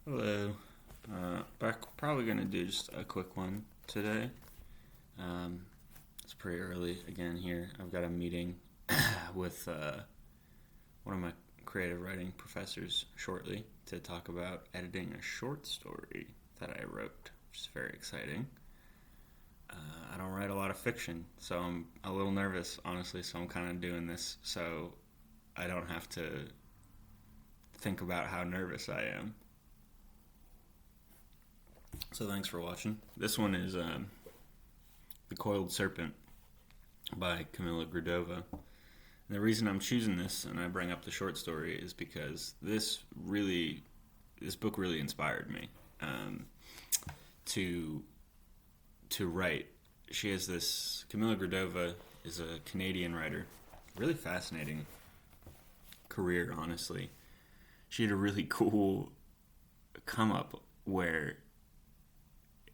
Hello. Probably gonna do just a quick one today. Um, it's pretty early again here. I've got a meeting with one of my creative writing professors shortly to talk about editing a short story that I wrote, which is very exciting. I don't write a lot of fiction, so I'm a little nervous, honestly. So I'm kind of doing this so I don't have to think about how nervous I am. So thanks for watching. This one is The Coiled Serpent by Camilla Grudova. And the reason I'm choosing this and I bring up the short story is because this book really inspired me to write. She has this Camilla Grudova is a Canadian writer, really fascinating career, honestly. She had a really cool come up where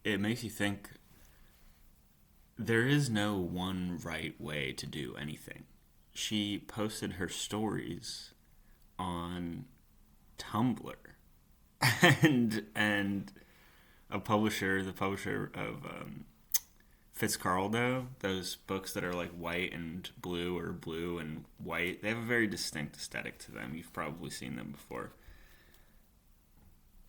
it makes you think there is no one right way to do anything. She posted her stories on Tumblr, and the publisher of Fitzcarraldo, those books that are like white and blue or blue and white, they have a very distinct aesthetic to them. You've probably seen them before.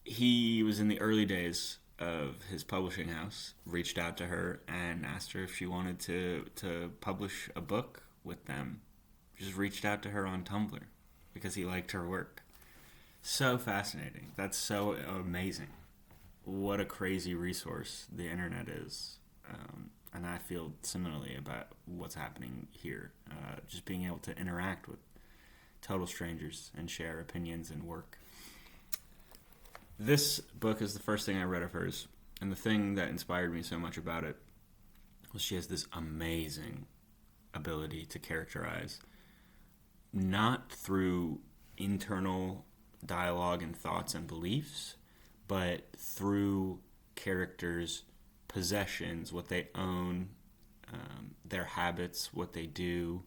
He was in the early days of his publishing house, reached out to her and asked her if she wanted to publish a book with them. Just reached out to her on Tumblr because he liked her work. So fascinating. That's so amazing. What a crazy resource the internet is. And I feel similarly about what's happening here. Just being able to interact with total strangers and share opinions and work. This book is the first thing I read of hers, and the thing that inspired me so much about it was she has this amazing ability to characterize, not through internal dialogue and thoughts and beliefs, but through characters' possessions, what they own, their habits, what they do.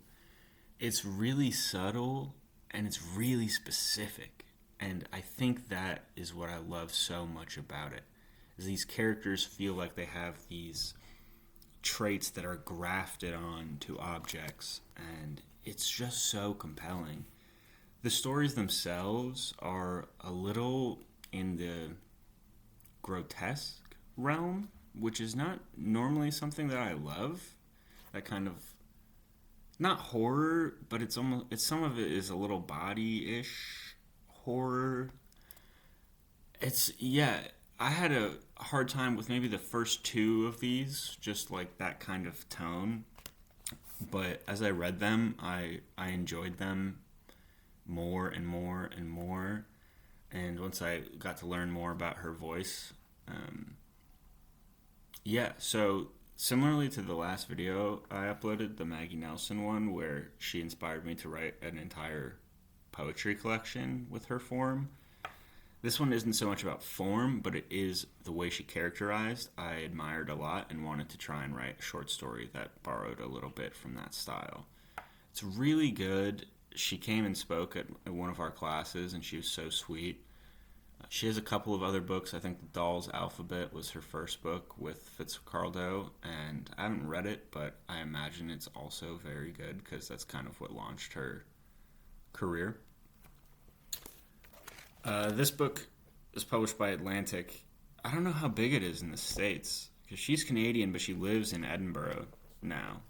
It's really subtle and it's really specific. And I think that is what I love so much about it. Is these characters feel like they have these traits that are grafted on to objects, and it's just so compelling. The stories themselves are a little in the grotesque realm, which is not normally something that I love. That kind of not horror, but it's some of it is a little body-ish horror. I had a hard time with maybe the first two of these, just like that kind of tone. But as I read them, I enjoyed them more and more and more. And once I got to learn more about her voice, so similarly to the last video I uploaded, the Maggie Nelson one, where she inspired me to write an entire poetry collection with her form. This one isn't so much about form, but it is the way she characterized. I admired a lot and wanted to try and write a short story that borrowed a little bit from that style. It's really good. She came and spoke at one of our classes, and she was so sweet. She has a couple of other books. I think The Doll's Alphabet was her first book with Fitzcarraldo, and I haven't read it, but I imagine it's also very good because that's kind of what launched her career. This book is published by Atlantic. I don't know how big it is in the States because she's Canadian, but she lives in Edinburgh now.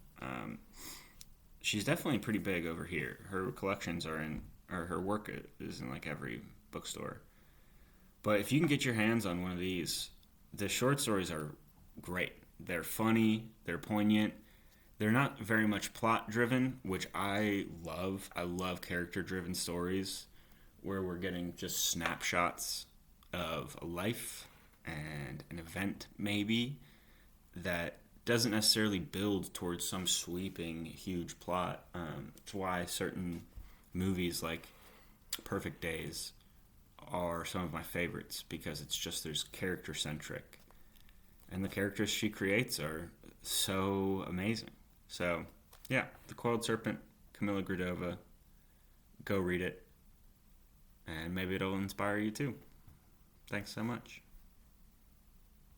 She's definitely pretty big over here. Her collections or her work is in like every bookstore. But if you can get your hands on one of these, the short stories are great. They're funny, they're poignant. They're not very much plot driven, which I love. I love character driven stories where we're getting just snapshots of a life and an event maybe that doesn't necessarily build towards some sweeping huge plot. It's why certain movies like Perfect Days are some of my favorites, because it's just there's character centric, and the characters she creates are so amazing. So yeah, The Coiled Serpent, Camilla Grudova. Go read it, and maybe it'll inspire you too. Thanks so much.